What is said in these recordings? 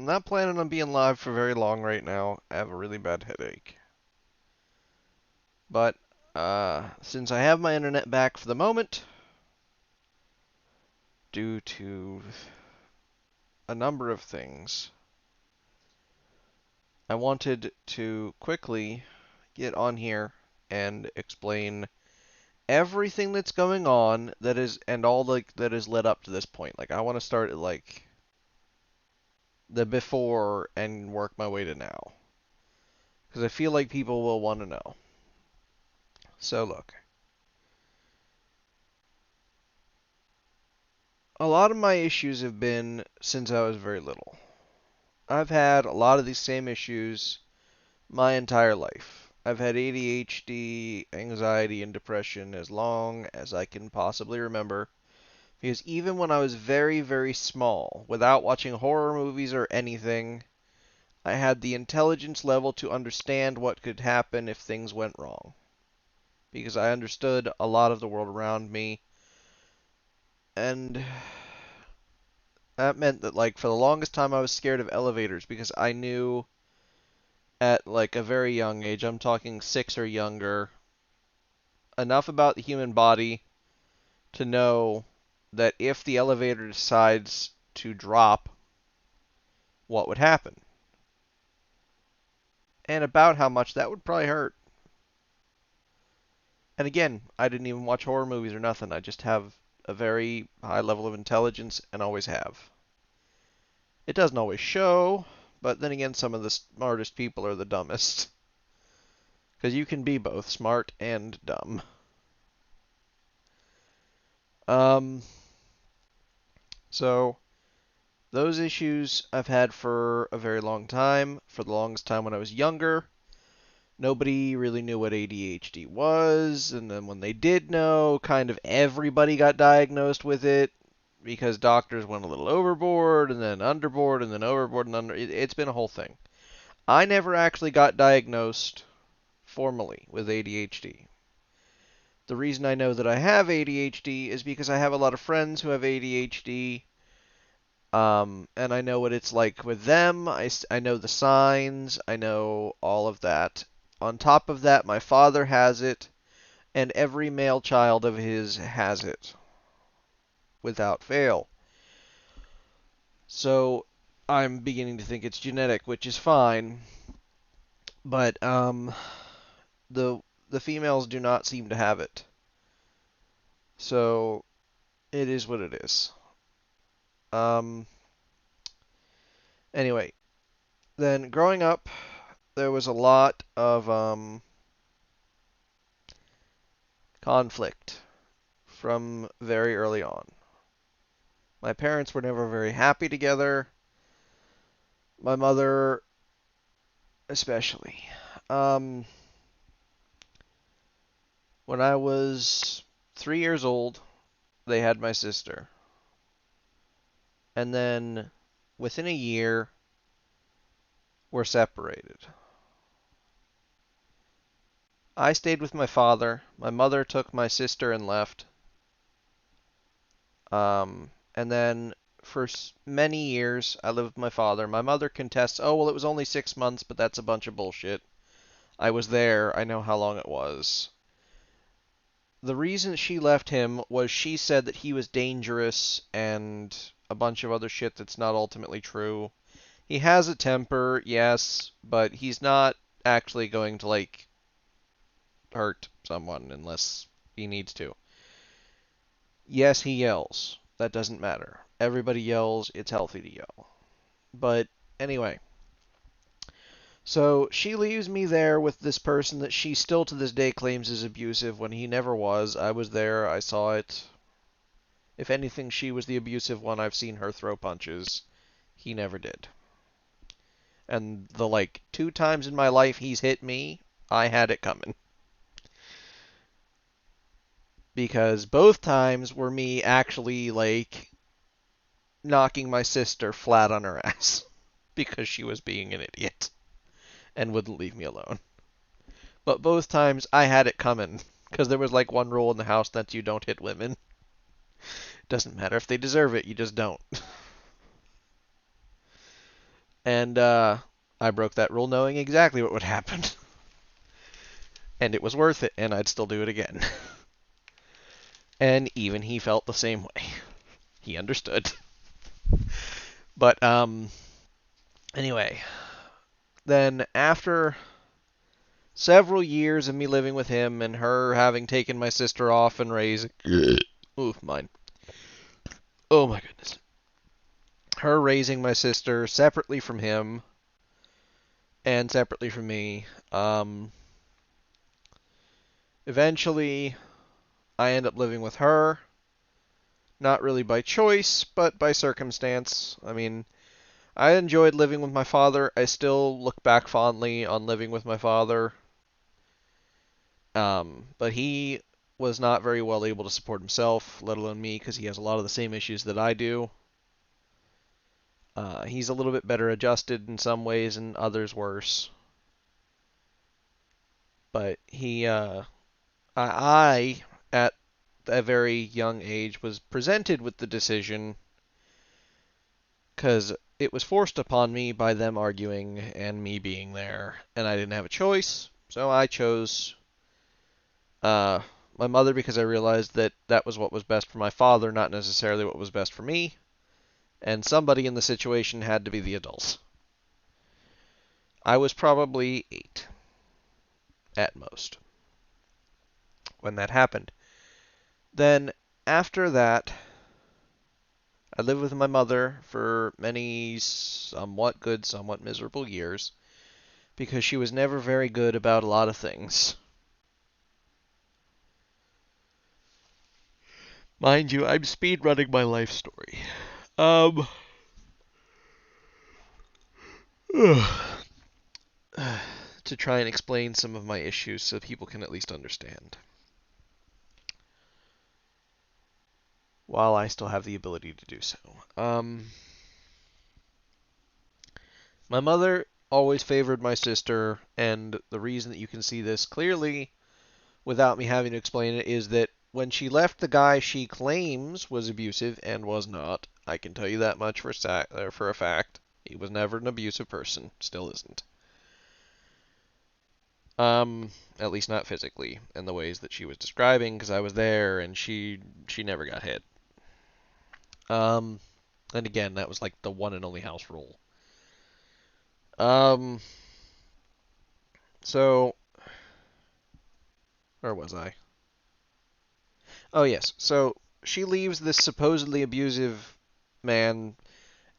not planning on being live for very long right now. I have a really bad headache. But since I have my internet back for the moment, due to a number of things, I wanted to quickly get on here and explain everything that's going on that is and all that is led up to this point. Like I want to start at like the before and work my way to now because I feel like people will want to know. So look, a lot of my issues have been since I was very little. I've had a lot of these same issues my entire life. I've had ADHD, anxiety, and depression as long as I can possibly remember. Because even when I was very, very small, without watching horror movies or anything, I had the intelligence level to understand what could happen if things went wrong. Because I understood a lot of the world around me. And that meant that, like, for the longest time I was scared of elevators because I knew at, like, a very young age, I'm talking 6 or younger, enough about the human body to know that if the elevator decides to drop, what would happen. And about how much that would probably hurt. And again, I didn't even watch horror movies or nothing. I just have a very high level of intelligence and always have. It doesn't always show, but then again, some of the smartest people are the dumbest. Because you can be both smart and dumb. Um, so, those issues I've had for a very long time. For the longest time when I was younger, nobody really knew what ADHD was, and then when they did know, kind of everybody got diagnosed with it because doctors went a little overboard, and then underboard, and then overboard, and under. It's been a whole thing. I never actually got diagnosed formally with ADHD. The reason I know that I have ADHD is because I have a lot of friends who have ADHD, and I know what it's like with them. I know the signs. I know all of that. On top of that, my father has it, and every male child of his has it, without fail. So I'm beginning to think it's genetic, which is fine. But the the females do not seem to have it. So it is what it is. Um, anyway, then growing up, there was a lot of conflict from very early on. My parents were never very happy together. My mother, especially. Um, when I was 3 years old, they had my sister. And then within a year, we're separated. I stayed with my father. My mother took my sister and left. And then for many years, I lived with my father. My mother contests, oh, well, it was only 6 months, but that's a bunch of bullshit. I was there. I know how long it was. The reason she left him was she said that he was dangerous and a bunch of other shit that's not ultimately true. He has a temper, yes, but he's not actually going to, like, hurt someone unless he needs to. Yes, he yells. That doesn't matter. Everybody yells. It's healthy to yell. But anyway, so she leaves me there with this person that she still to this day claims is abusive when he never was. I was there. I saw it. If anything, she was the abusive one. I've seen her throw punches. He never did. And the, like, 2 times in my life he's hit me, I had it coming. Because both times were me actually, like, knocking my sister flat on her ass because she was being an idiot and wouldn't leave me alone. But both times I had it coming because there was like one rule in the house that you don't hit women. Doesn't matter if they deserve it, you just don't. And I broke that rule knowing exactly what would happen. And it was worth it, and I'd still do it again. And even he felt the same way. He understood. But anyway, then after several years of me living with him and her having taken my sister off and raising ooh, mine. Oh my goodness. Her raising my sister separately from him and separately from me. Eventually I end up living with her. Not really by choice, but by circumstance. I mean, I enjoyed living with my father. I still look back fondly on living with my father. But he was not very well able to support himself, let alone me, because he has a lot of the same issues that I do. He's a little bit better adjusted in some ways and others worse. But I, at a very young age, was presented with the decision because it was forced upon me by them arguing and me being there, and I didn't have a choice, so I chose uh, my mother because I realized that that was what was best for my father, not necessarily what was best for me, and somebody in the situation had to be the adult. I was probably 8 at most when that happened. Then after that, I lived with my mother for many somewhat good, somewhat miserable years because she was never very good about a lot of things. Mind you, I'm speed running my life story. Um, to try and explain some of my issues so people can at least understand. While I still have the ability to do so. My mother always favored my sister, and the reason that you can see this clearly without me having to explain it is that when she left the guy she claims was abusive and was not, I can tell you that much for a fact. He was never an abusive person, still isn't. At least not physically, in the ways that she was describing, because I was there and she never got hit. And again, that was like the one and only house rule. Um, so where was I? Oh yes, so she leaves this supposedly abusive man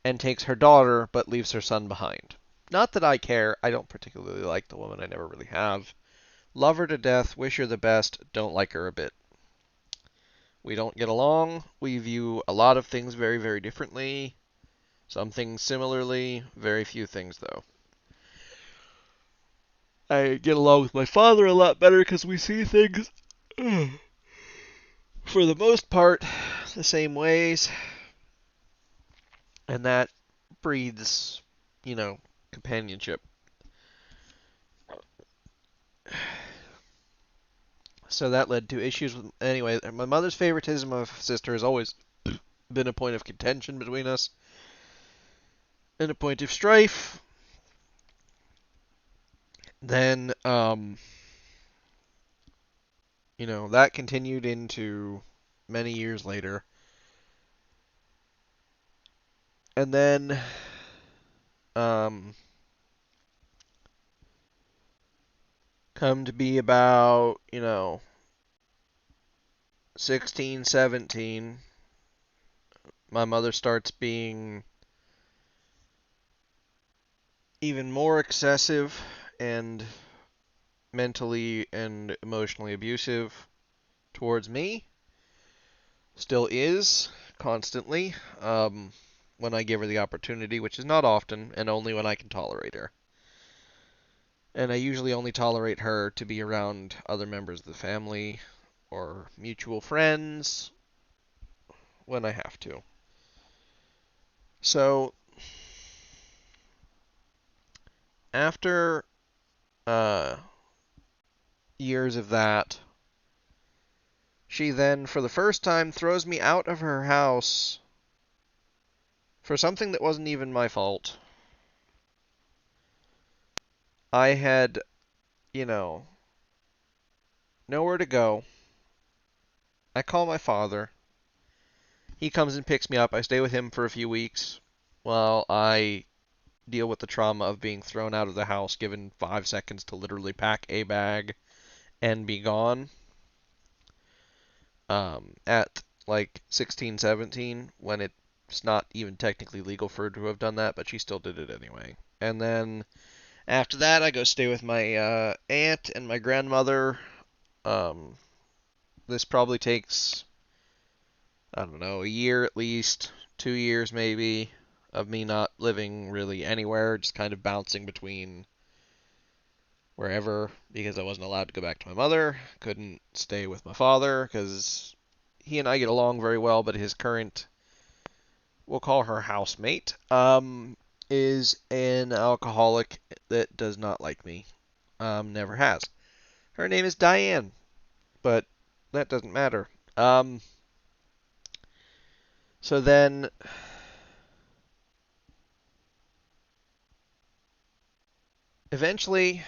and takes her daughter, but leaves her son behind. Not that I care. I don't particularly like the woman. I never really have. Love her to death. Wish her the best. Don't like her a bit. We don't get along. We view a lot of things very, very differently. Some things similarly. Very few things, though. I get along with my father a lot better because we see things, for the most part, the same ways. And that breeds, companionship. So that led to issues with. Anyway, my mother's favoritism of sister has always been a point of contention between us and a point of strife. Then, that continued into many years later. And then, um, come to be about, 16, 17, my mother starts being even more excessive and mentally and emotionally abusive towards me. Still is, constantly, when I give her the opportunity, which is not often, and only when I can tolerate her. And I usually only tolerate her to be around other members of the family or mutual friends when I have to. So, after uh, years of that, she then, for the first time, throws me out of her house for something that wasn't even my fault. I had, you know, nowhere to go. I call my father. He comes and picks me up. I stay with him for a few weeks while I deal with the trauma of being thrown out of the house, given 5 seconds to literally pack a bag and be gone. At like 16, 17, when it's not even technically legal for her to have done that, but she still did it anyway. And then after that, I go stay with my aunt and my grandmother. Um, this probably takes, I don't know, a year at least, 2 years maybe, of me not living really anywhere, just kind of bouncing between wherever because I wasn't allowed to go back to my mother. Couldn't stay with my father because he and I get along very well, but his current, we'll call her housemate, is an alcoholic that does not like me. Never has. Her name is Diane, but that doesn't matter. So then, eventually,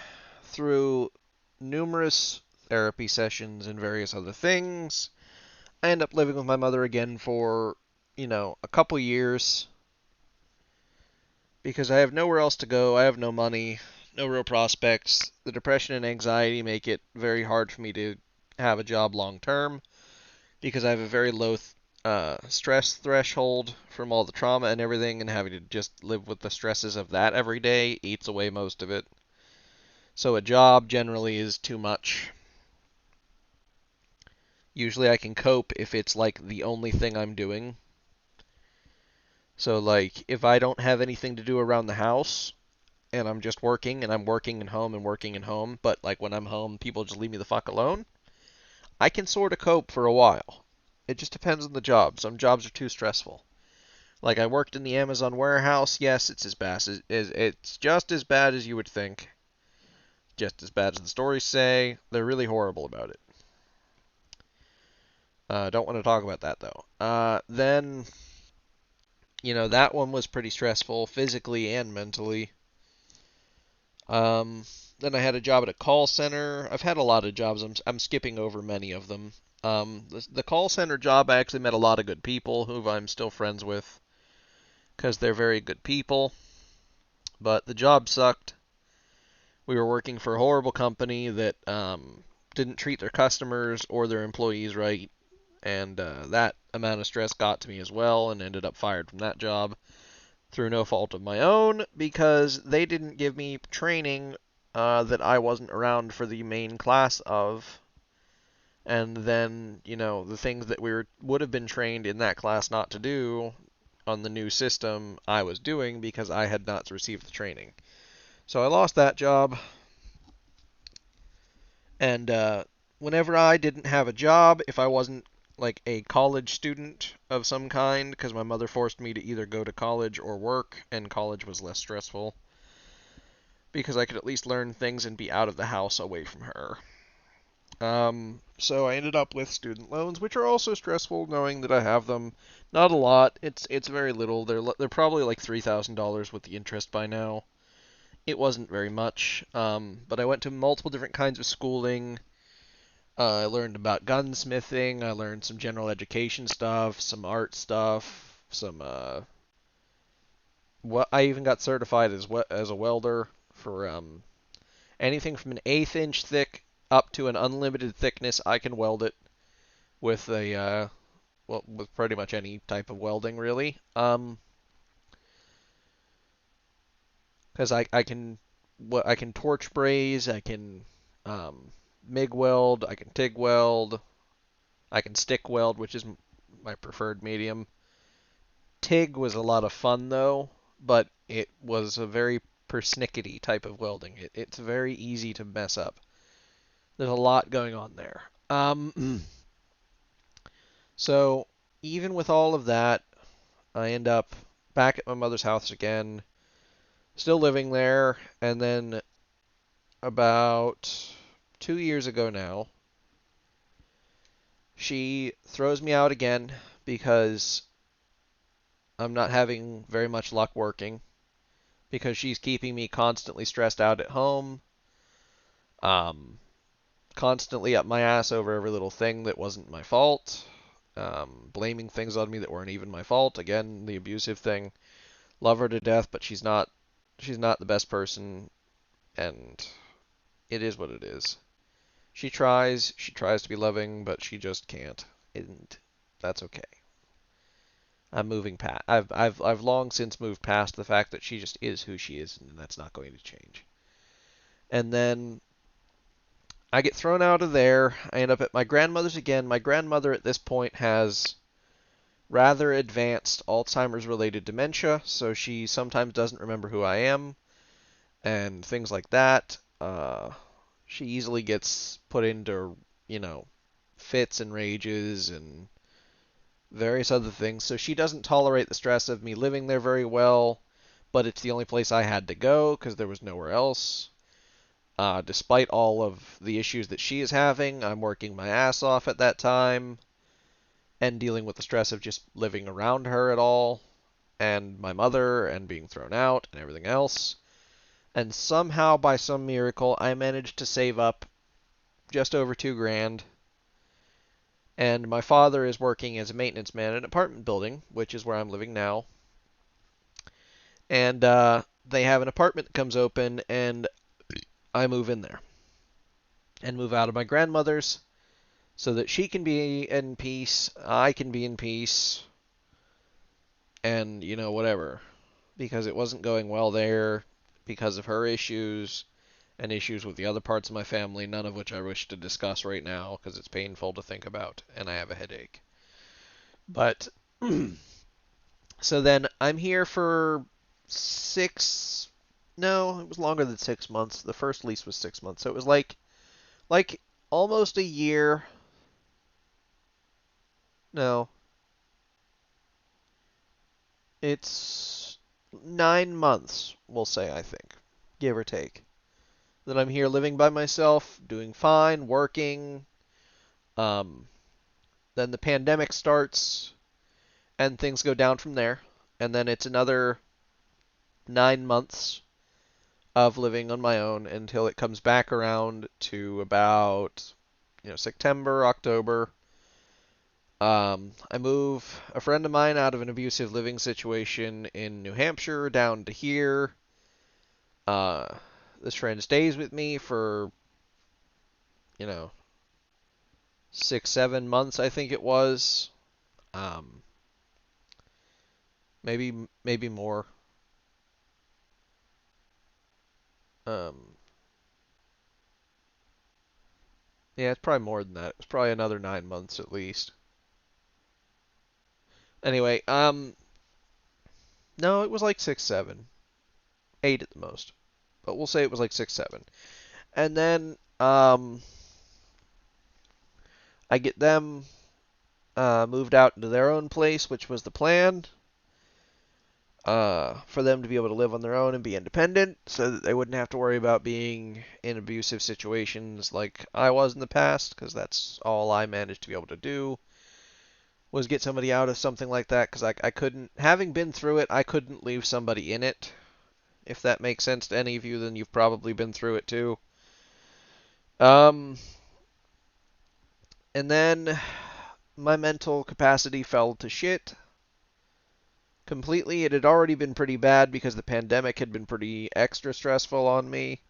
through numerous therapy sessions and various other things, I end up living with my mother again for, a couple years because I have nowhere else to go. I have no money, no real prospects. The depression and anxiety make it very hard for me to have a job long term because I have a very low stress threshold from all the trauma and everything, and having to just live with the stresses of that every day eats away most of it. So a job generally is too much. Usually I can cope if it's like the only thing I'm doing. So like if I don't have anything to do around the house and I'm just working and I'm working and working and home, but like when I'm home people just leave me the fuck alone, I can sort of cope for a while. It just depends on the job. Some jobs are too stressful. Like I worked in the Amazon warehouse. Yes, it's as bad as it's just as bad as you would think. Just as bad as the stories say. They're really horrible about it. Don't want to talk about that though. Then that one was pretty stressful physically and mentally. Um, then I had a job at a call center. I've had a lot of jobs. I'm skipping over many of them. The call center job, I actually met a lot of good people who I'm still friends with because they're very good people. But the job sucked. We were working for a horrible company that didn't treat their customers or their employees right, and that amount of stress got to me as well, and ended up fired from that job through no fault of my own because they didn't give me training that I wasn't around for the main class of. And then, the things that would have been trained in that class not to do on the new system, I was doing because I had not received the training. So I lost that job, and whenever I didn't have a job, if I wasn't like a college student of some kind, because my mother forced me to either go to college or work, and college was less stressful because I could at least learn things and be out of the house away from her. So I ended up with student loans, which are also stressful, knowing that I have them. Not a lot. It's very little. They're probably like $3,000 with the interest by now. It wasn't very much. But I went to multiple different kinds of schooling. I learned about gunsmithing. I learned some general education stuff, some art stuff, some what I even got certified as a welder for anything from an eighth inch thick up to an unlimited thickness. I can weld it with with pretty much any type of welding really. Because I can torch braze, I can MIG weld, I can TIG weld, I can stick weld, which is my preferred medium. TIG was a lot of fun though, but it was a very persnickety type of welding. It's very easy to mess up. There's a lot going on there. So even with all of that, I end up back at my mother's house again, still living there, and then about 2 years ago now, she throws me out again because I'm not having very much luck working. because she's keeping me constantly stressed out at home, um, constantly up my ass over every little thing that wasn't my fault, blaming things on me that weren't even my fault. Again, the abusive thing. Love her to death, but she's not the best person, and it is what it is. She tries to be loving, but she just can't, and that's okay. I'm moving past. I've long since moved past the fact that she just is who she is, and that's not going to change. And then I get thrown out of there. I end up at my grandmother's again. My grandmother at this point has rather advanced Alzheimer's related dementia, so she sometimes doesn't remember who I am and things like that. She easily gets put into, fits and rages and various other things. So she doesn't tolerate the stress of me living there very well, but it's the only place I had to go because there was nowhere else. Despite all of the issues that she is having, I'm working my ass off at that time and dealing with the stress of just living around her at all, and my mother, and being thrown out, and everything else. And somehow, by some miracle, I managed to save up just over 2 grand. And my father is working as a maintenance man in an apartment building, which is where I'm living now. And they have an apartment that comes open, and I move in there and move out of my grandmother's so that she can be in peace, I can be in peace, and, whatever. Because it wasn't going well there because of her issues and issues with the other parts of my family, none of which I wish to discuss right now because it's painful to think about and I have a headache. But so then I'm here for six. No, it was longer than 6 months. The first lease was 6 months, so it was like almost a year. No, it's 9 months, we'll say, I think, give or take. That I'm here living by myself, doing fine, working. Um, then the pandemic starts, and things go down from there. And then it's another 9 months of living on my own until it comes back around to about, September, October. I move a friend of mine out of an abusive living situation in New Hampshire down to here. Uh, this friend stays with me for, you know, 6, 7 months, I think it was. Um, maybe more. Um, yeah, it's probably more than that. It's probably another 9 months at least. Anyway, no, it was like 6, 7, 8 at the most, but we'll say it was like 6, 7. And then I get them moved out into their own place, which was the plan. For them to be able to live on their own and be independent, so that they wouldn't have to worry about being in abusive situations like I was in the past, because that's all I managed to be able to do was get somebody out of something like that, because I couldn't, having been through it, I couldn't leave somebody in it. If that makes sense to any of you, then you've probably been through it too. Um, and then my mental capacity fell to shit completely. It had already been pretty bad because the pandemic had been pretty extra stressful on me.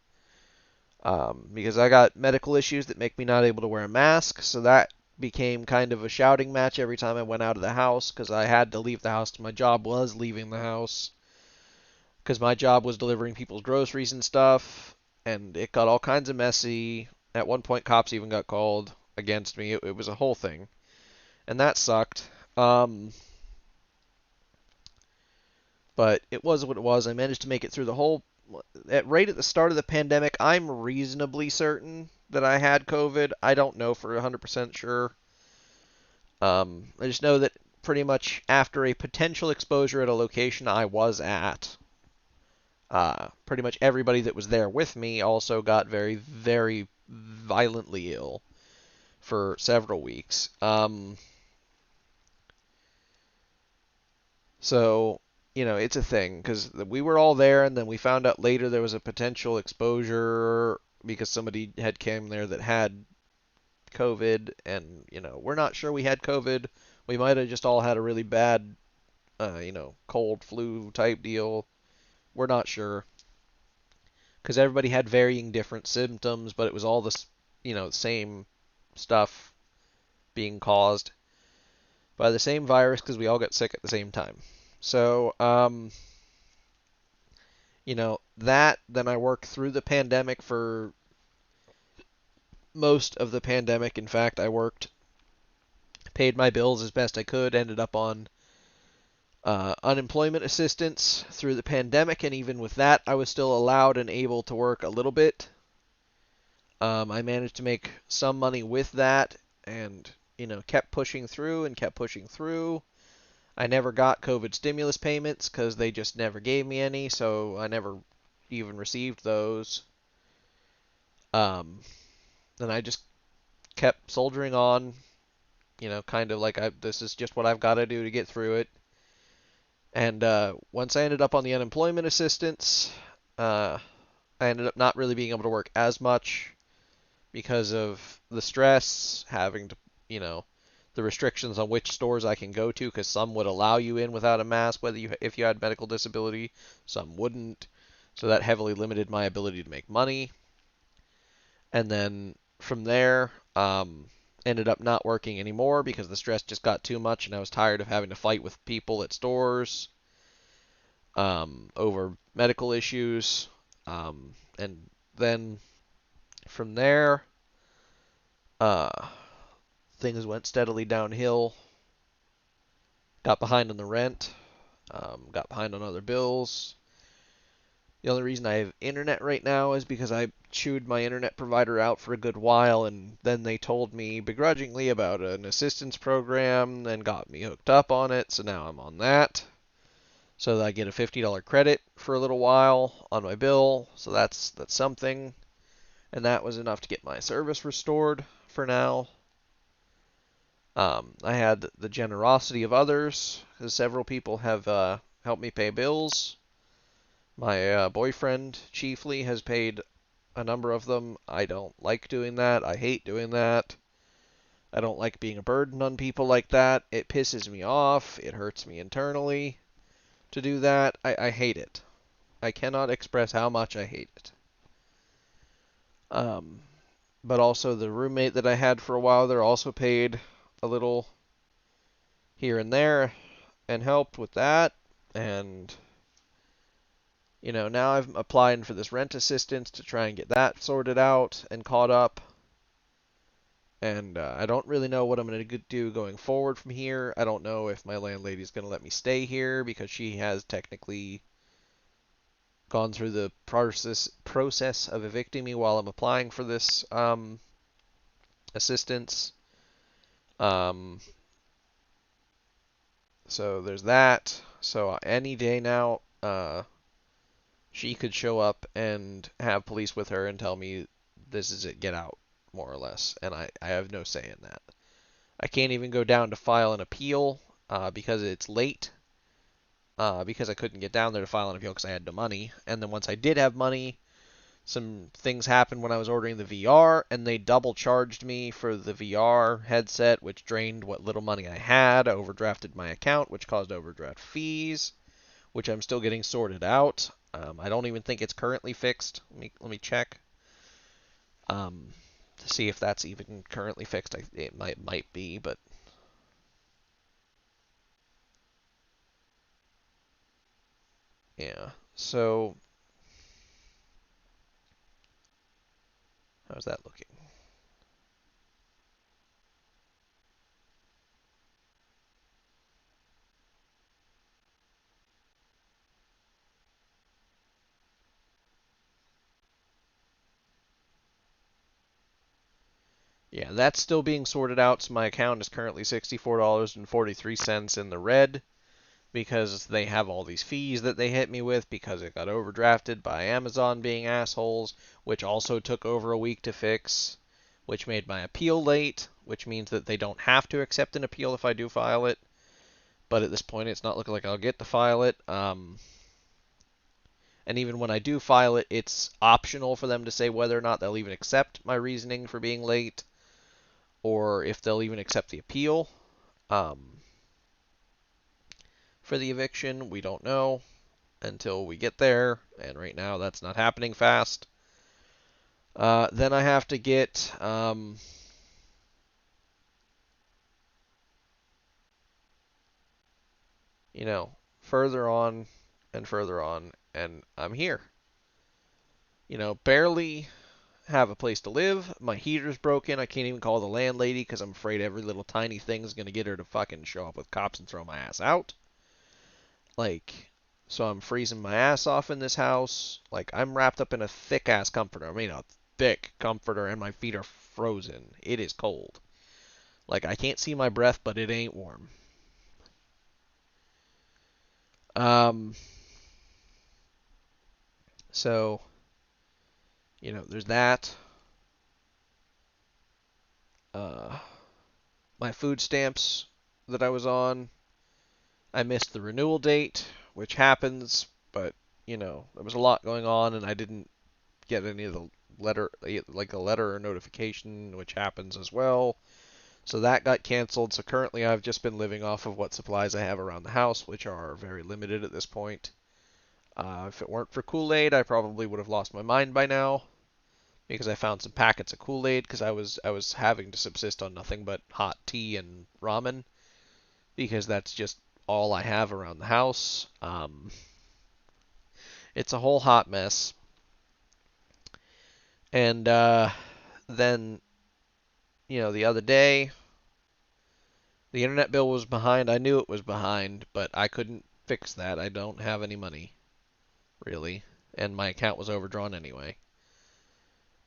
Because I got medical issues that make me not able to wear a mask, so that became kind of a shouting match every time I went out of the house because I had to leave the house. My job was leaving the house because my job was delivering people's groceries and stuff, and it got all kinds of messy. At one point, cops even got called against me. It was a whole thing, and that sucked. Um, but it was what it was. I managed to make it through the whole. Right at the start of the pandemic, I'm reasonably certain that I had COVID. I don't know for 100% sure. I just know that pretty much after a potential exposure at a location I was at, pretty much everybody that was there with me also got very, very violently ill for several weeks. So it's a thing because we were all there, and then we found out later there was a potential exposure because somebody had came there that had COVID, and we're not sure we had COVID. We might have just all had a really bad, cold flu type deal. We're not sure because everybody had varying different symptoms, but it was all this, same stuff being caused by the same virus because we all got sick at the same time. So, then I worked through the pandemic for most of the pandemic. In fact, I worked, paid my bills as best I could, ended up on unemployment assistance through the pandemic, and even with that, I was still allowed and able to work a little bit. I managed to make some money with that, and kept pushing through and kept pushing through. I never got COVID stimulus payments because they just never gave me any, so I never even received those. Um, and I just kept soldiering on, kind of like this is just what I've got to do to get through it. And once I ended up on the unemployment assistance, I ended up not really being able to work as much because of the stress, having to, the restrictions on which stores I can go to, because some would allow you in without a mask, if you had medical disability, some wouldn't. So that heavily limited my ability to make money. And then from there, ended up not working anymore because the stress just got too much, and I was tired of having to fight with people at stores over medical issues. And then from there, uh, things went steadily downhill. Got behind on the rent, got behind on other bills. The only reason I have internet right now is because I chewed my internet provider out for a good while, and then they told me begrudgingly about an assistance program and got me hooked up on it, so now I'm on that. So that I get a $50 credit for a little while on my bill, so that's something. And that was enough to get my service restored for now. I had the generosity of others, because several people have helped me pay bills. My boyfriend, chiefly, has paid a number of them. I don't like doing that. I hate doing that. I don't like being a burden on people like that. It pisses me off. It hurts me internally to do that. I hate it. I cannot express how much I hate it. Um, but also the roommate that I had for a while there also paid a little here and there and helped with that. And now I'm applying for this rent assistance to try and get that sorted out and caught up. And I don't really know what I'm going to do going forward from here. I don't know if my landlady's going to let me stay here because she has technically gone through the process of evicting me while I'm applying for this assistance. Um, so there's that. So any day now, she could show up and have police with her and tell me this is it, get out, more or less. And I have no say in that. I can't even go down to file an appeal because it's late. Because I couldn't get down there to file an appeal because I had no money. And then once I did have money, some things happened when I was ordering the VR, and they double charged me for the VR headset, which drained what little money I had, overdrafted my account, which caused overdraft fees, which I'm still getting sorted out. I don't even think it's currently fixed. Let me check to see if that's even currently fixed. It might be, but yeah. So how's that looking? Yeah, that's still being sorted out. So my account is currently $64.43 in the red, because they have all these fees that they hit me with because it got overdrafted by Amazon being assholes, which also took over a week to fix, which made my appeal late, which means that they don't have to accept an appeal if I do file it. but at this point, it's not looking like I'll get to file it. And even when I do file it, it's optional for them to say whether or not they'll even accept my reasoning for being late, or if they'll even accept the appeal. For the eviction, we don't know until we get there, and right now that's not happening fast. Then I have to get further on and further on, and I'm here. Barely have a place to live. My heater's broken. I can't even call the landlady because I'm afraid every little tiny thing's going to get her to fucking show up with cops and throw my ass out. So I'm freezing my ass off in this house. I'm wrapped up in a thick ass comforter. I mean, a thick comforter, and my feet are frozen. It is cold. I can't see my breath, but it ain't warm. So, there's that. My food stamps that I was on, I missed the renewal date, which happens, but, there was a lot going on, and I didn't get any of the letter, like a letter or notification, which happens as well. So that got canceled. So currently I've just been living off of what supplies I have around the house, which are very limited at this point. If it weren't for Kool-Aid, I probably would have lost my mind by now, because I found some packets of Kool-Aid because I was having to subsist on nothing but hot tea and ramen, because that's just all I have around the house. It's a whole hot mess. And then, the other day, the internet bill was behind. I knew it was behind, but I couldn't fix that. I don't have any money, really, and my account was overdrawn anyway.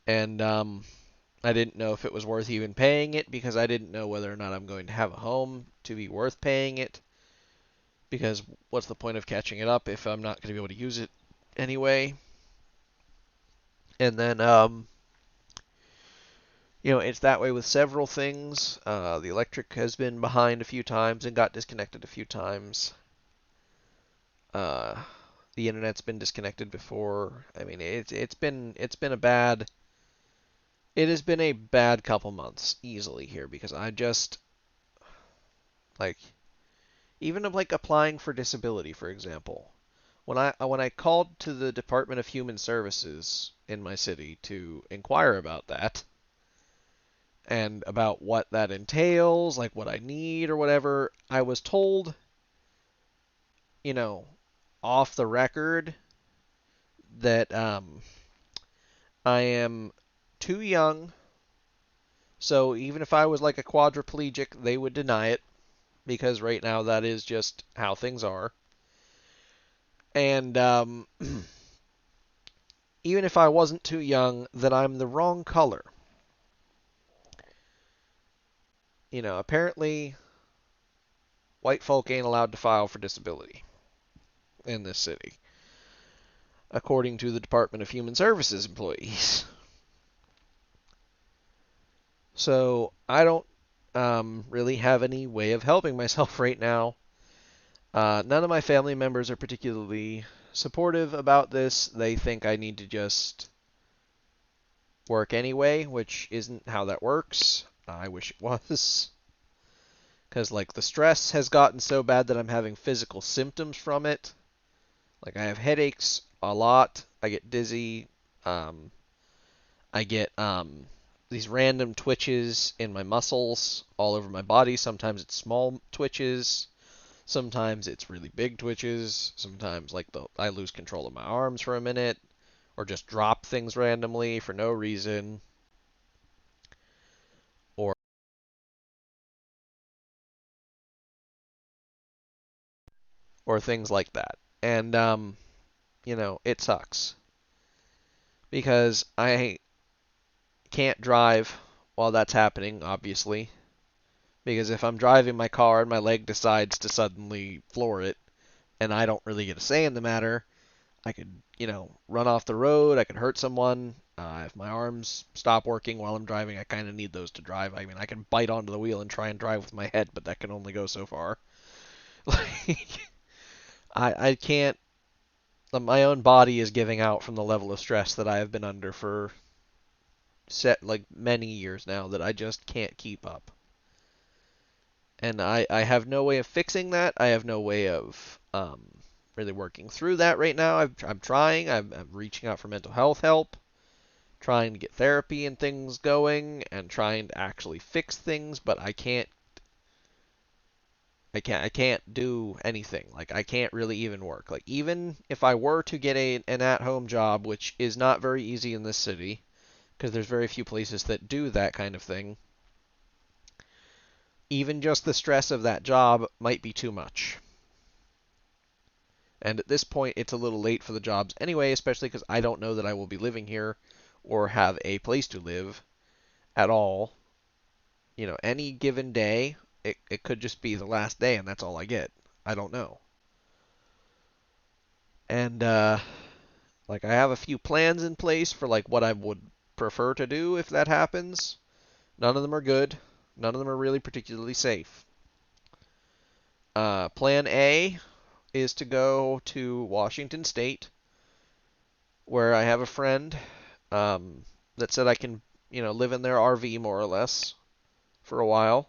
And I didn't know if it was worth even paying it, because I didn't know whether or not I'm going to have a home to be worth paying it. Because what's the point of catching it up if I'm not going to be able to use it anyway? And then it's that way with several things. The electric has been behind a few times and got disconnected a few times. The internet's been disconnected before. I mean, it's been a bad. It has been a bad couple months easily here, because I just like even applying for disability, for example. When I called to the Department of Human Services in my city to inquire about that, and about what that entails, like what I need or whatever, I was told, you know, off the record, that I am too young. So even if I was like a quadriplegic, they would deny it, because right now that is just how things are. And even if I wasn't too young, that I'm the wrong color. Apparently white folk ain't allowed to file for disability in this city, according to the Department of Human Services employees. So I don't really have any way of helping myself right now. None of my family members are particularly supportive about this. They think I need to just work anyway, which isn't how that works. I wish it was. Because, the stress has gotten so bad that I'm having physical symptoms from it. I have headaches a lot. I get dizzy. I get these random twitches in my muscles all over my body. Sometimes it's small twitches. Sometimes it's really big twitches. Sometimes I lose control of my arms for a minute, or just drop things randomly for no reason, or things like that. And it sucks, because I can't drive while that's happening, obviously. Because if I'm driving my car and my leg decides to suddenly floor it, and I don't really get a say in the matter, I could, run off the road. I could hurt someone. If my arms stop working while I'm driving, I kind of need those to drive. I mean, I can bite onto the wheel and try and drive with my head, but that can only go so far. Like, I can't. My own body is giving out from the level of stress that I have been under for many years now that I just can't keep up. And I have no way of fixing that. I have no way of really working through that right now. I'm trying. I'm reaching out for mental health help, trying to get therapy and things going, and trying to actually fix things. But I can't. I can't do anything. Like I can't really even work. Like even if I were to get an at-home job, which is not very easy in this city, because there's very few places that do that kind of thing. Even just the stress of that job might be too much. And at this point, it's a little late for the jobs anyway, especially because I don't know that I will be living here or have a place to live at all. You know, any given day, it could just be the last day and that's all I get. I don't know. And, like, I have a few plans in place for, like, what I would prefer to do if that happens. None of them are good. None of them are really particularly safe. Plan A is to go to Washington State, where I have a friend that said I can, live in their RV more or less for a while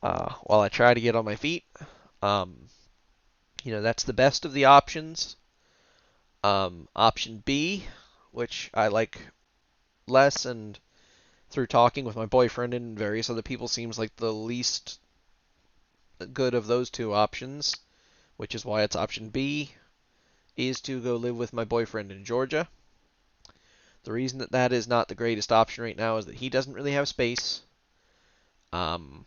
I try to get on my feet. Um, that's the best of the options. Option B, which I like less, and through talking with my boyfriend and various other people, seems like the least good of those two options, which is why it's option B, is to go live with my boyfriend in Georgia. The reason that that is not the greatest option right now is that he doesn't really have space. Um,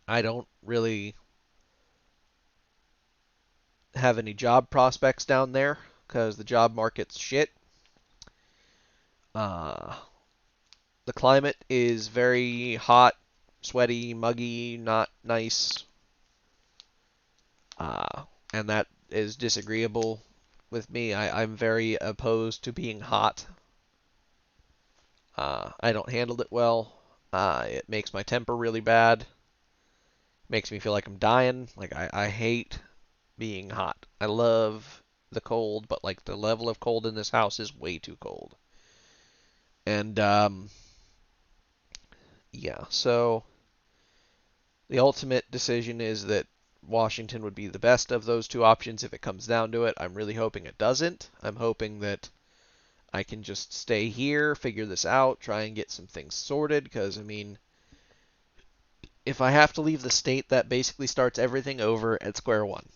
I don't really have any job prospects down there because the job market's shit. Uh, the climate is very hot, sweaty, muggy, not nice, and that is disagreeable with me. I'm very opposed to being hot. I don't handle it well. It makes my temper really bad. Makes me feel like I'm dying. Like I hate being hot. I love the cold, but like the level of cold in this house is way too cold. And yeah, so the ultimate decision is that Washington would be the best of those two options if it comes down to it. I'm really hoping it doesn't. I'm hoping that I can just stay here, figure this out, try and get some things sorted, because, I mean, if I have to leave the state, that basically starts everything over at square one.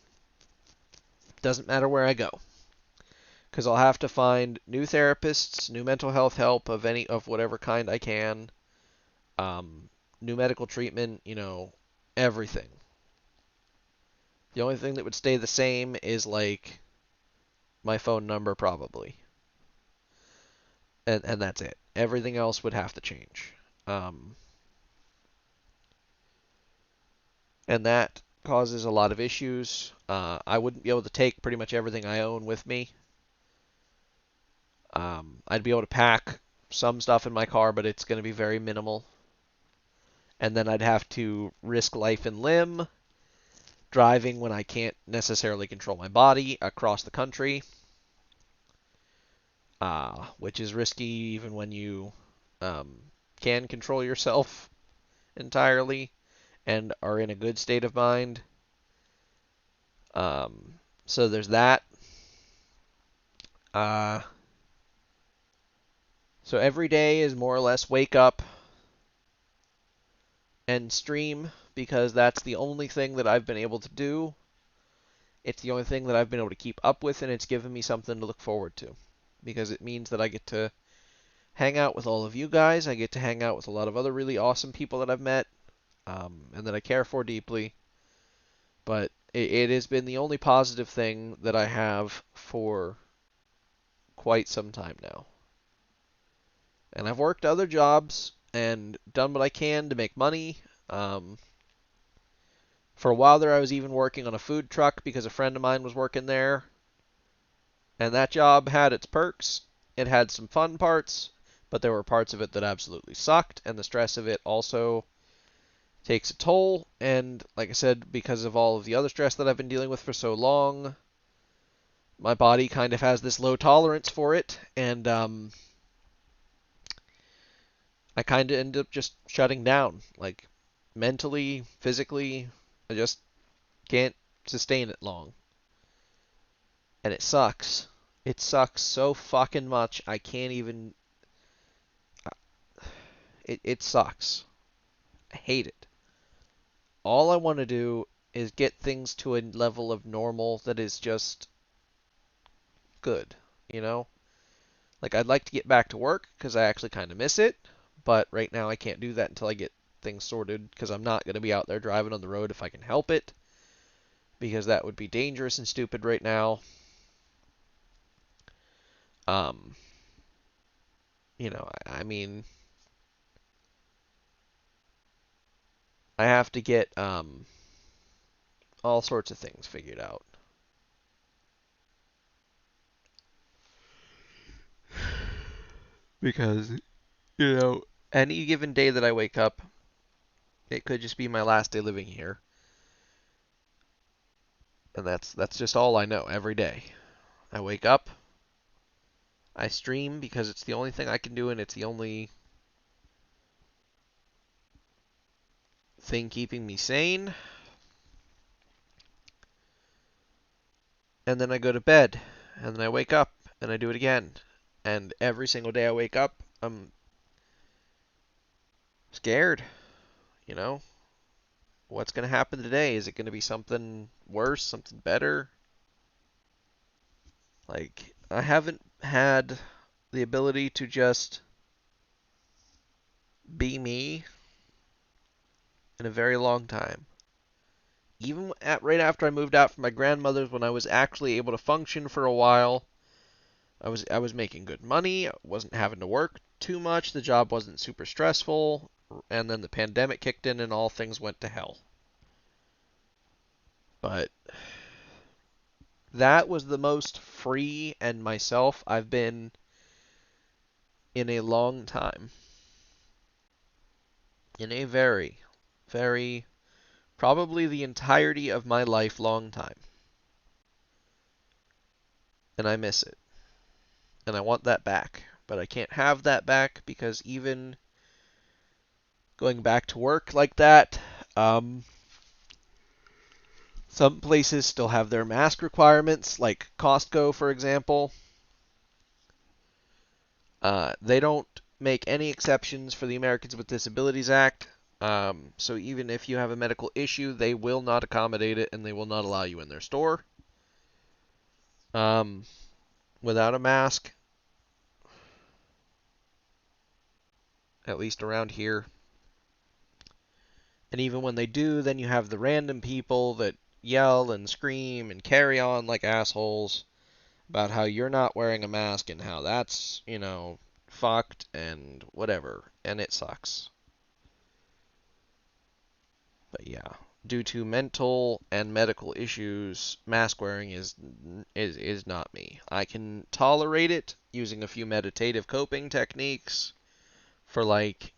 Doesn't matter where I go, because I'll have to find new therapists, new mental health help of whatever kind I can, new medical treatment, everything. The only thing that would stay the same is like my phone number probably, and that's it. Everything else would have to change. Um, and that causes a lot of issues. I wouldn't be able to take pretty much everything I own with me. I'd be able to pack some stuff in my car, but it's going to be very minimal. And then I'd have to risk life and limb driving when I can't necessarily control my body across the country, which is risky even when you um, can control yourself entirely and are in a good state of mind. So there's that. Uh, so every day is more or less wake up and stream because that's the only thing that I've been able to do. It's the only thing that I've been able to keep up with, and it's given me something to look forward to because it means that I get to hang out with all of you guys. I get to hang out with a lot of other really awesome people that I've met and that I care for deeply. But it has been the only positive thing that I have for quite some time now. And I've worked other jobs and done what I can to make money. For a while there, I was even working on a food truck because a friend of mine was working there. And that job had its perks. It had some fun parts, but there were parts of it that absolutely sucked. And the stress of it also takes a toll. And like I said, because of all of the other stress that I've been dealing with for so long, my body kind of has this low tolerance for it, and I kind of end up just shutting down, like mentally, physically. I just can't sustain it long, and it sucks. It sucks so fucking much. I can't even. It sucks. I hate it. All I want to do is get things to a level of normal that is just good, you know? Like, I'd like to get back to work because I actually kind of miss it, but right now I can't do that until I get things sorted because I'm not going to be out there driving on the road if I can help it, because that would be dangerous and stupid right now. Um, I mean, I have to get all sorts of things figured out. Because, any given day that I wake up, it could just be my last day living here. And that's just all I know every day. I wake up, I stream because it's the only thing I can do and it's the only thing keeping me sane. And then I go to bed, and then I wake up and I do it again. And every single day I wake up, I'm scared, you know? What's going to happen today? Is it going to be something worse, something better? Like, I haven't had the ability to just be me in a very long time. Even right after I moved out from my grandmother's, when I was actually able to function for a while, I was making good money. I wasn't having to work too much. The job wasn't super stressful, and then the pandemic kicked in and all things went to hell. But that was the most free and myself I've been in a long time. In a very, very, probably the entirety of my life long time. And I miss it. And I want that back. But I can't have that back because even going back to work like that, some places still have their mask requirements, like Costco, for example. They don't make any exceptions for the Americans with Disabilities Act. So even if you have a medical issue, they will not accommodate it and they will not allow you in their store um, without a mask, at least around here. And even when they do, then you have the random people that yell and scream and carry on like assholes about how you're not wearing a mask and how that's, fucked and whatever. And it sucks. But yeah, due to mental and medical issues, mask wearing is not me. I can tolerate it using a few meditative coping techniques for like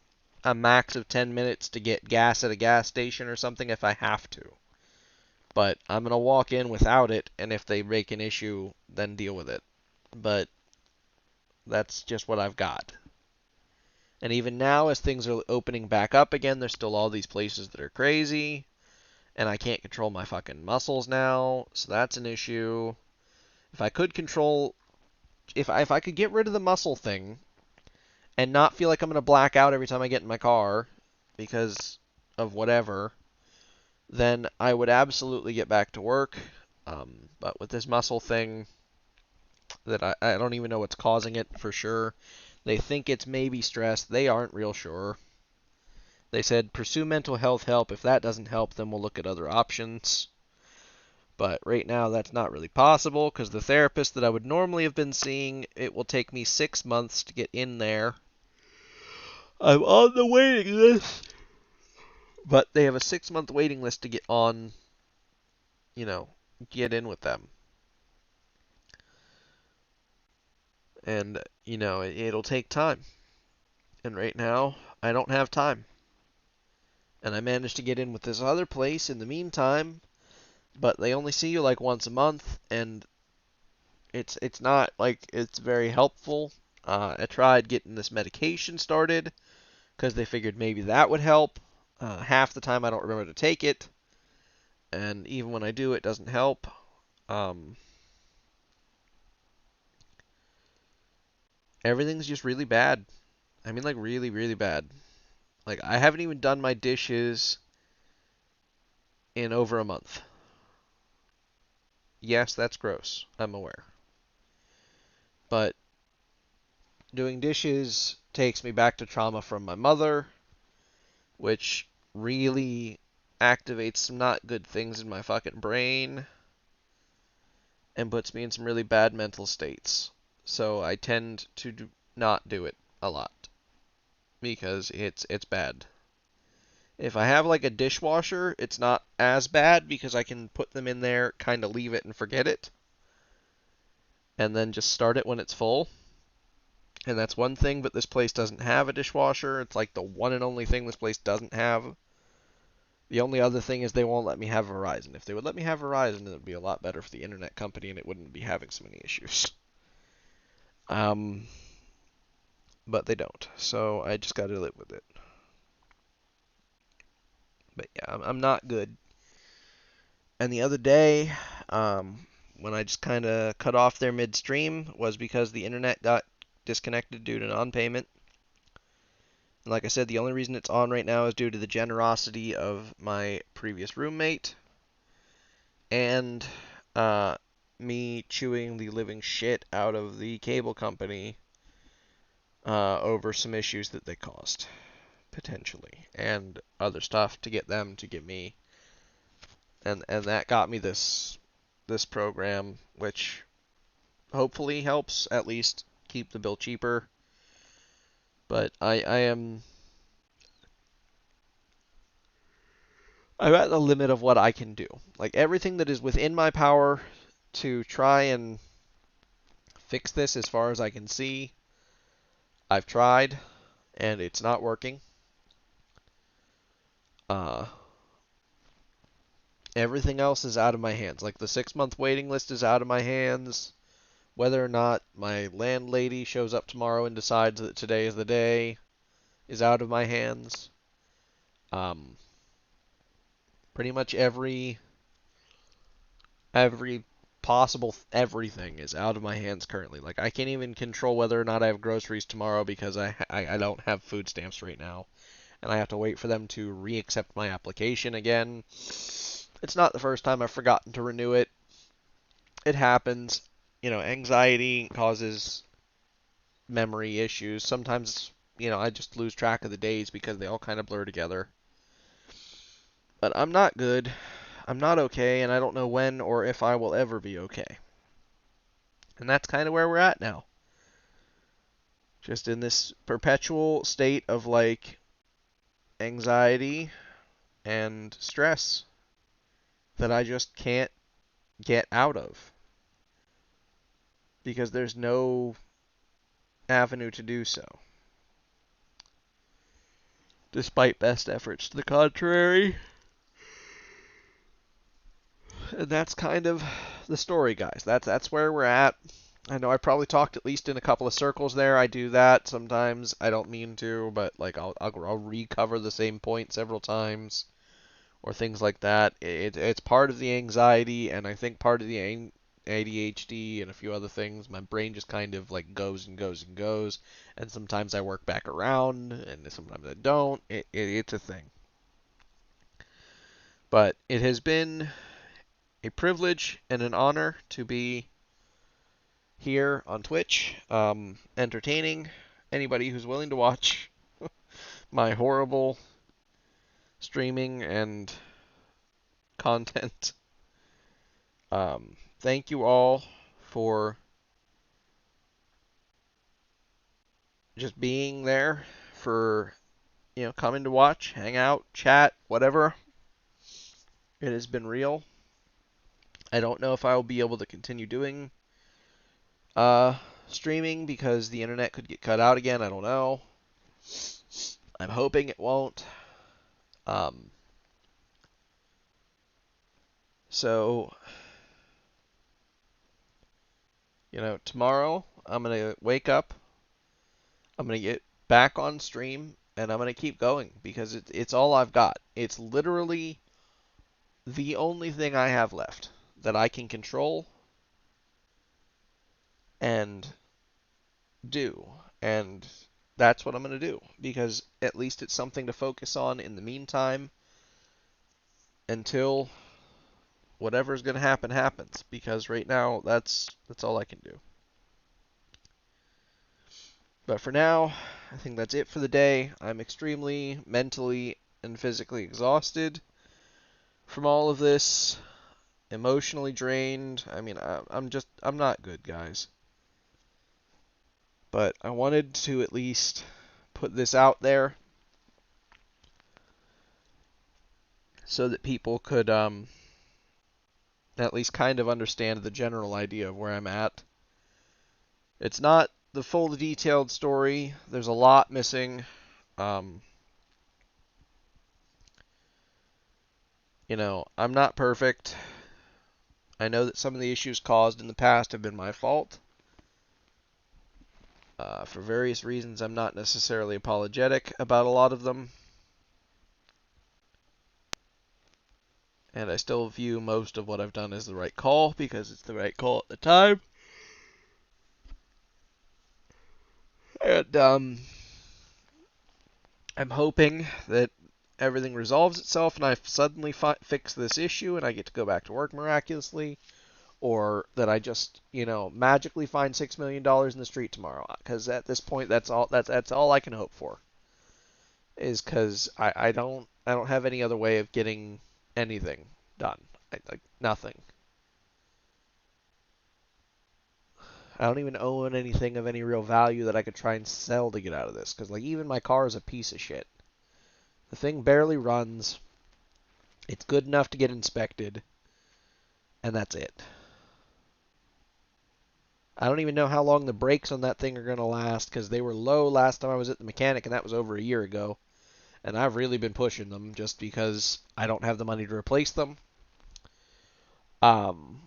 a max of 10 minutes to get gas at a gas station or something if I have to. But I'm going to walk in without it, and if they make an issue, then deal with it. But that's just what I've got. And even now, as things are opening back up again, there's still all these places that are crazy. And I can't control my fucking muscles now, so that's an issue. If I could control, if I could get rid of the muscle thing and not feel like I'm gonna black out every time I get in my car because of whatever, then I would absolutely get back to work. But with this muscle thing, that I don't even know what's causing it for sure. They think it's maybe stress. They aren't real sure. They said pursue mental health help. If that doesn't help, then we'll look at other options. But right now, that's not really possible because the therapist that I would normally have been seeing, it will take me 6 months to get in there. I'm on the waiting list. But they have a 6 month waiting list to get on, you know, get in with them. And, it'll take time. And right now, I don't have time. And I managed to get in with this other place in the meantime, but they only see you like once a month, and it's not like it's very helpful. I tried getting this medication started because they figured maybe that would help. Half the time I don't remember to take it, and even when I do, it doesn't help. Um, Everything's just really bad. I mean, like really, really bad. Like I haven't even done my dishes in over a month. Yes, that's gross. I'm aware. But doing dishes takes me back to trauma from my mother, which really activates some not good things in my fucking brain and puts me in some really bad mental states. So I tend to not do it a lot because it's bad. If I have like a dishwasher, it's not as bad because I can put them in there, kind of leave it and forget it, and then just start it when it's full. And that's one thing, but this place doesn't have a dishwasher. It's like the one and only thing this place doesn't have. The only other thing is they won't let me have Verizon. If they would let me have Verizon, it would be a lot better for the internet company and it wouldn't be having so many issues. Um, but they don't, so I just got to live with it. But yeah, I'm not good. And the other day, when I just kind of cut off their midstream, was because the internet got disconnected due to non-payment. And like I said, the only reason it's on right now is due to the generosity of my previous roommate and me chewing the living shit out of the cable company over some issues that they caused, potentially, and other stuff to get them to give me. And that got me this program, which hopefully helps at least keep the bill cheaper. But I'm at the limit of what I can do. Like everything that is within my power to try and fix this as far as I can see, I've tried and it's not working. Uh Everything else is out of my hands. Like the 6-month waiting list is out of my hands. Whether or not my landlady shows up tomorrow and decides that today is the day is out of my hands. Um, Pretty much every possible everything is out of my hands currently. Like I can't even control whether or not I have groceries tomorrow because I don't have food stamps right now, and I have to wait for them to reaccept my application again. It's not the first time I've forgotten to renew it. It happens. You know, anxiety causes memory issues. Sometimes, I just lose track of the days because they all kind of blur together. But I'm not good. I'm not okay, and I don't know when or if I will ever be okay. And that's kind of where we're at now. Just in this perpetual state of like anxiety and stress that I just can't get out of because there's no avenue to do so. Despite best efforts to the contrary. And that's kind of the story, guys. That's where we're at. I know I probably talked at least in a couple of circles there. I do that sometimes. I don't mean to, but like I'll recover the same point several times or things like that. It's part of the anxiety, and I think part of the ADHD and a few other things. My brain just kind of like goes and goes and goes, and sometimes I work back around, and sometimes I don't. It's a thing. But it has been a privilege and an honor to be here on Twitch, entertaining anybody who's willing to watch my horrible streaming and content. Thank you all for just being there, for coming to watch, hang out, chat, whatever. It has been real. I don't know if I will be able to continue doing streaming because the internet could get cut out again. I don't know. I'm hoping it won't. Um, so, tomorrow I'm going to wake up, I'm going to get back on stream, and I'm going to keep going because it's all I've got. It's literally the only thing I have left that I can control and do. And that's what I'm going to do because at least it's something to focus on in the meantime until whatever's going to happen happens, because right now that's all I can do. But for now, I think that's it for the day. I'm extremely mentally and physically exhausted from all of this, emotionally drained. I mean, I'm not good, guys. But I wanted to at least put this out there so that people could at least kind of understand the general idea of where I'm at. It's not the full detailed story. There's a lot missing. Um, I'm not perfect. I know that some of the issues caused in the past have been my fault. For various reasons, I'm not necessarily apologetic about a lot of them. And I still view most of what I've done as the right call because it's the right call at the time. And I'm hoping that everything resolves itself and I suddenly fix this issue and I get to go back to work miraculously, or that I just, magically find $6 million in the street tomorrow. Because at this point, that's all I can hope for. Is because I don't have any other way of getting anything done. Like nothing. I don't even own anything of any real value that I could try and sell to get out of this. Because like even my car is a piece of shit. The thing barely runs. It's good enough to get inspected, and that's it. I don't even know how long the brakes on that thing are going to last because they were low last time I was at the mechanic, and that was over a year ago. And I've really been pushing them just because I don't have the money to replace them. Um,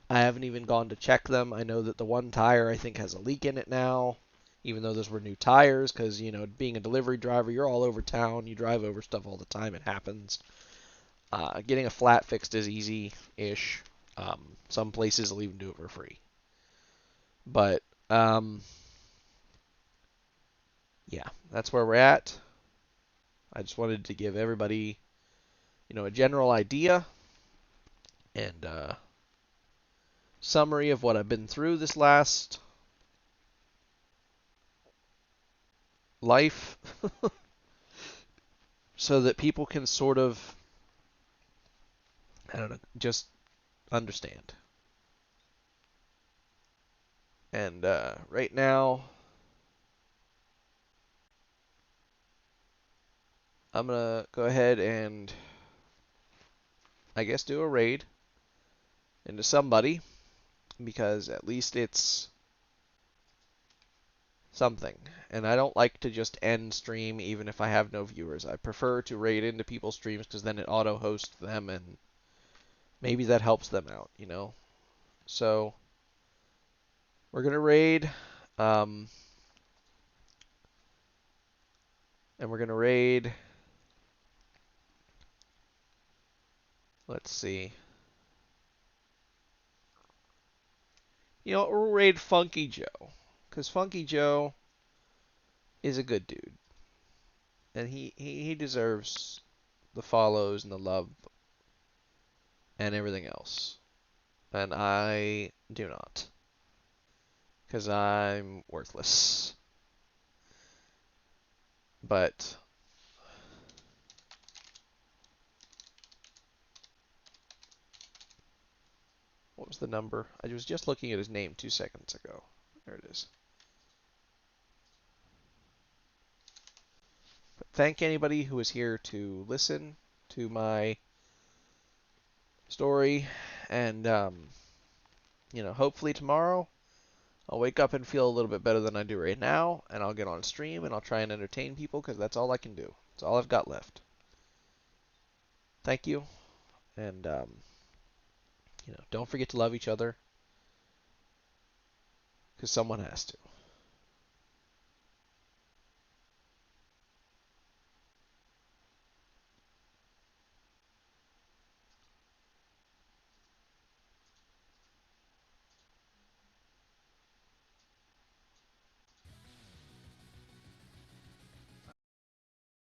I haven't even gone to check them. I know that the one tire I think has a leak in it now, even though those were new tires because, being a delivery driver, you're all over town. You drive over stuff all the time. It happens. Getting a flat fixed is easy-ish. Some places will even do it for free. But, yeah, that's where we're at. I just wanted to give everybody, a general idea and summary of what I've been through this last life so that people can sort of, I don't know, just understand. And right now, I'm going to go ahead and, I guess, do a raid into somebody because at least it's something. And I don't like to just end stream even if I have no viewers. I prefer to raid into people's streams because then it auto-hosts them and maybe that helps them out. So we're going to raid. Um, and we're going to raid. Let's see. We'll raid Funky Joe. Because Funky Joe is a good dude. And he deserves the follows and the love and everything else. And I do not. Because I'm worthless. But what was the number? I was just looking at his name 2 seconds ago. There it is. But thank anybody who is here to listen to my story. And, hopefully tomorrow I'll wake up and feel a little bit better than I do right now. And I'll get on stream and I'll try and entertain people because that's all I can do. That's all I've got left. thank you, and don't forget to love each other because someone has to.